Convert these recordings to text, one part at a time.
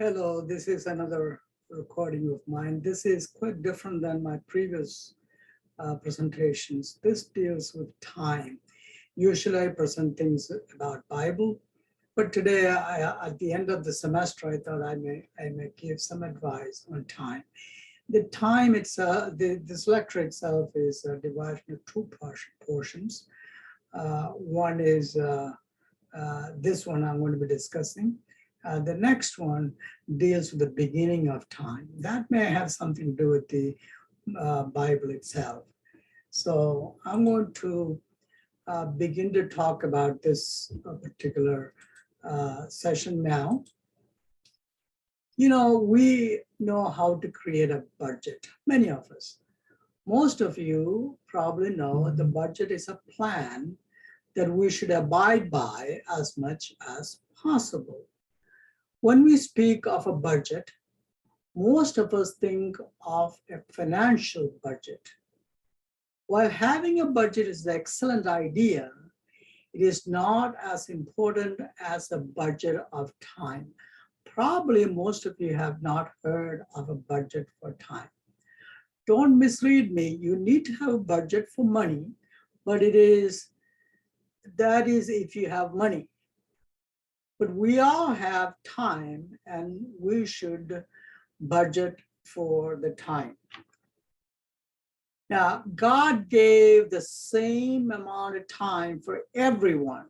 Hello, this is another recording of mine. This is quite different than my previous presentations. This deals with time. Usually I present things about Bible, but today at the end of the semester, I thought I may give some advice on time. The time this lecture itself is divided into two portions. One is this one I'm going to be discussing. The next one deals with the beginning of time. That may have something to do with the Bible itself. So I'm going to begin to talk about this particular session now. You know, we know how to create a budget, many of us. Most of you probably know the budget is a plan that we should abide by as much as possible. When we speak of a budget, most of us think of a financial budget. While having a budget is an excellent idea, it is not as important as a budget of time. Probably most of you have not heard of a budget for time. Don't misread me. You need to have a budget for money, but that is if you have money. But we all have time and we should budget for the time. Now, God gave the same amount of time for everyone.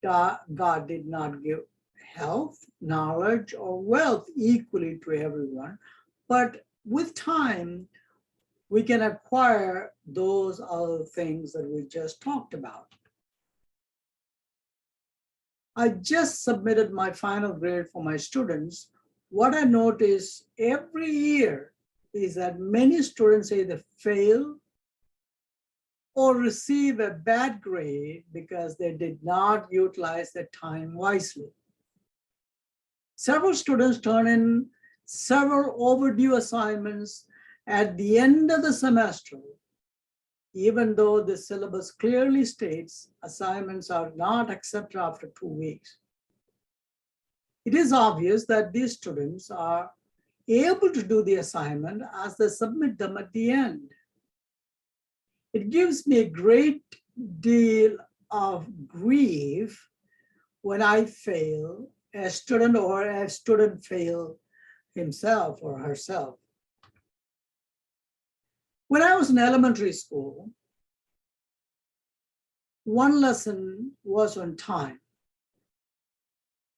God did not give health, knowledge, or wealth equally to everyone, but with time, we can acquire those other things that we just talked about. I just submitted my final grade for my students. What I notice every year is that many students either fail or receive a bad grade because they did not utilize their time wisely. Several students turn in several overdue assignments at the end of the semester, even though the syllabus clearly states assignments are not accepted after 2 weeks. It is obvious that these students are able to do the assignment as they submit them at the end. It gives me a great deal of grief when I fail a student or a student fail himself or herself. When I was in elementary school, one lesson was on time.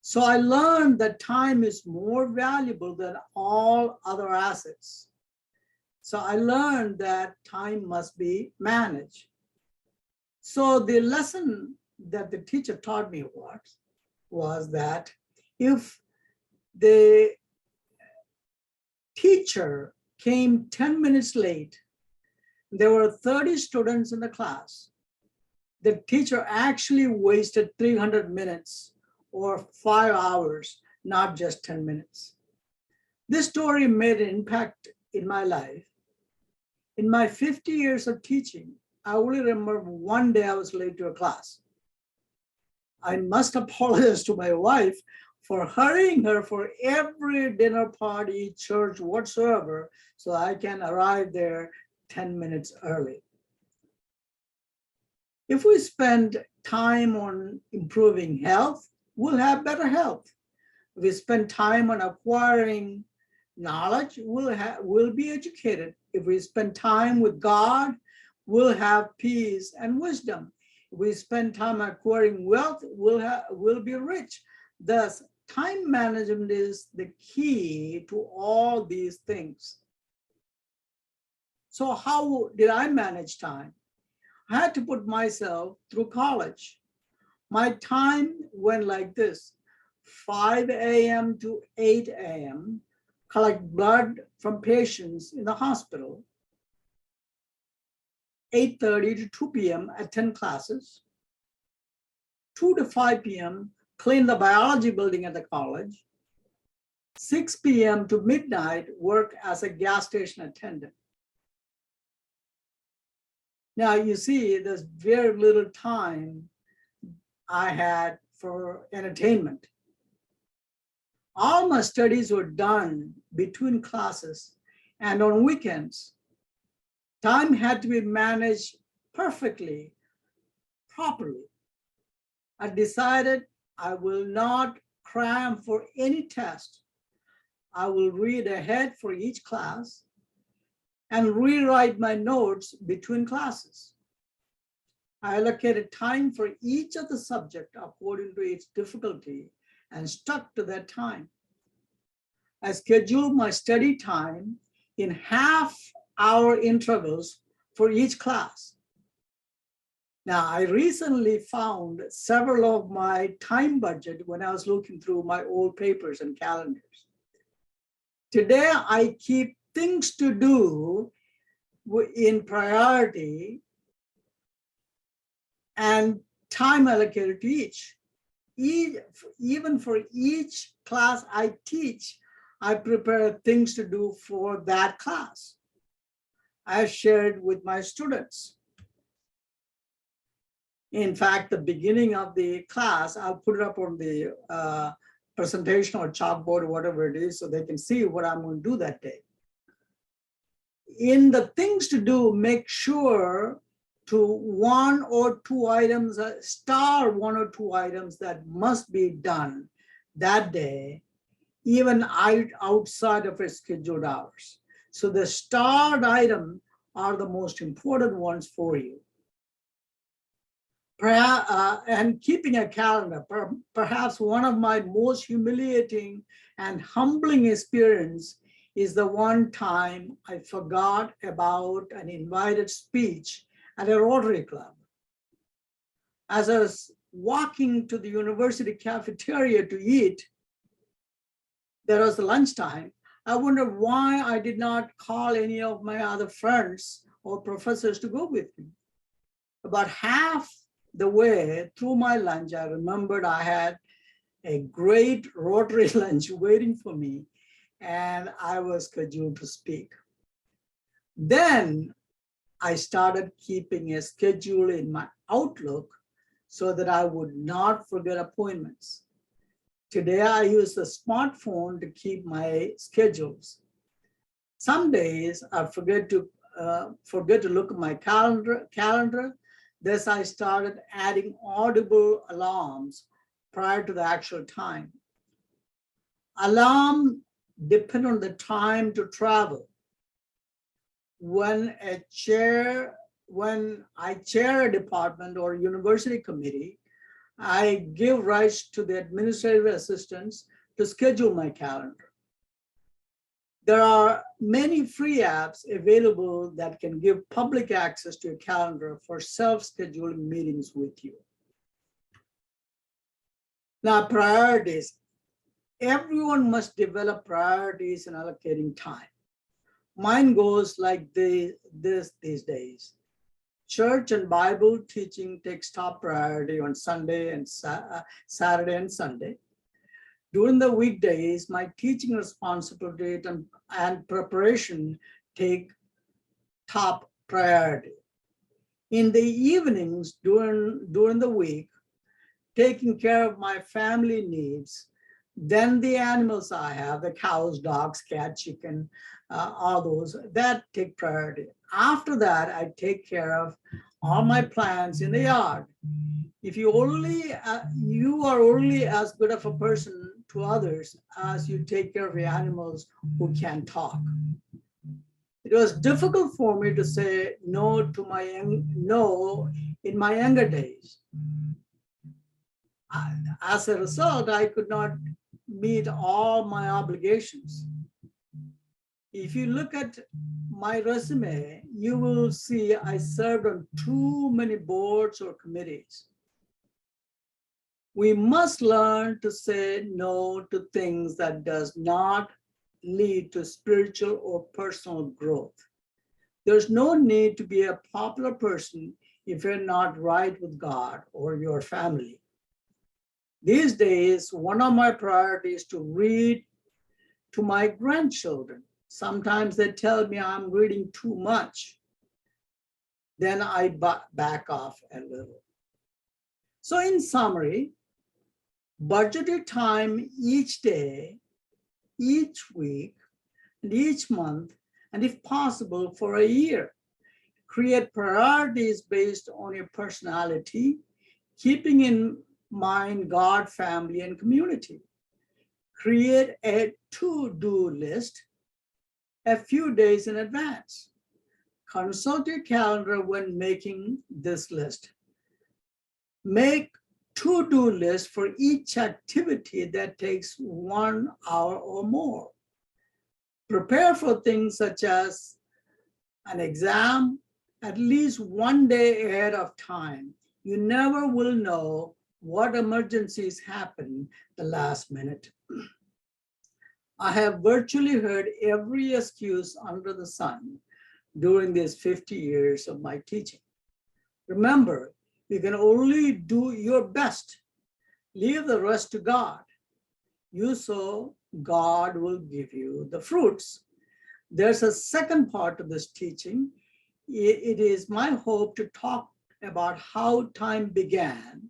So I learned that time is more valuable than all other assets. So I learned that time must be managed. So the lesson that the teacher taught me was that if the teacher came 10 minutes late, there were 30 students in the class, the teacher actually wasted 300 minutes or 5 hours, not just 10 minutes. This story made an impact in my life. In my 50 years of teaching, I only remember one day I was late to a class. I must apologize to my wife for hurrying her for every dinner party, church, whatsoever, so I can arrive there 10 minutes early. If we spend time on improving health, we'll have better health. If we spend time on acquiring knowledge, we'll be educated. If we spend time with God, we'll have peace and wisdom. If we spend time acquiring wealth, we'll be rich. Thus, time management is the key to all these things. So how did I manage time? I had to put myself through college. My time went like this: 5 a.m. to 8 a.m., collect blood from patients in the hospital. 8:30 to 2 p.m., attend classes. 2 to 5 p.m., clean the biology building at the college. 6 p.m. to midnight, work as a gas station attendant. Now you see, there's very little time I had for entertainment. All my studies were done between classes and on weekends. Time had to be managed perfectly, properly. I decided I will not cram for any test. I will read ahead for each class and rewrite my notes between classes. I allocated time for each of the subject according to its difficulty and stuck to that time. I scheduled my study time in half-hour intervals for each class. Now, I recently found several of my time budget when I was looking through my old papers and calendars. Today, I keep things to do in priority and time allocated to each. Even for each class I teach, I prepare things to do for that class. I shared with my students. In fact, the beginning of the class, I'll put it up on the presentation or chalkboard or whatever it is so they can see what I'm going to do that day. In the things to do, make sure to one or two items, star one or two items that must be done that day, even outside of its scheduled hours. So the starred items are the most important ones for you. And keeping a calendar, perhaps one of my most humiliating and humbling experience is the one time I forgot about an invited speech at a Rotary Club. As I was walking to the university cafeteria to eat, there was lunchtime. I wondered why I did not call any of my other friends or professors to go with me. About half the way through my lunch, I remembered I had a great Rotary lunch waiting for me, and I was scheduled to speak. Then I started keeping a schedule in my Outlook so that I would not forget appointments. Today, I use the smartphone to keep my schedules. Some days I forget to look at my calendar. Thus, I started adding audible alarms prior to the actual time. Alarm depend on the time to travel. When I chair a department or university committee, I give rights to the administrative assistants to schedule my calendar. There are many free apps available that can give public access to a calendar for self-scheduling meetings with you. Now, priorities. Everyone must develop priorities in allocating time. Mine goes like these days. Church and Bible teaching takes top priority on Sunday and Saturday and Sunday. During the weekdays, my teaching responsibility and preparation take top priority. In the evenings during the week, taking care of my family needs, then the animals I have, the cows, dogs, cat, chicken, all those, that take priority. After that, I take care of all my plants in the yard. If you are only as good of a person to others as you take care of the animals who can talk. It was difficult for me to say no in my younger days. As a result, I could not meet all my obligations. If you look at my resume, you will see I served on too many boards or committees. We must learn to say no to things that does not lead to spiritual or personal growth. There's no need to be a popular person if you're not right with God or your family. These days, one of my priorities is to read to my grandchildren. Sometimes they tell me I'm reading too much. Then I back off a little. So in summary, budgeted time each day each week and each month, and if possible, for a year. Create priorities based on your personality, keeping in mind God, family, and community. Create a to-do list a few days in advance. Consult your calendar when making this list. Make to-do list for each activity that takes 1 hour or more. Prepare for things such as an exam at least 1 day ahead of time. You never will know what emergencies happen the last minute. I have virtually heard every excuse under the sun during these 50 years of my teaching. Remember, you can only do your best. Leave the rest to God. You sow, God will give you the fruits. There's a second part of this teaching. It is my hope to talk about how time began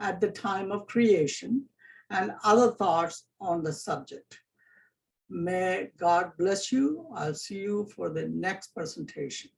at the time of creation and other thoughts on the subject. May God bless you. I'll see you for the next presentation.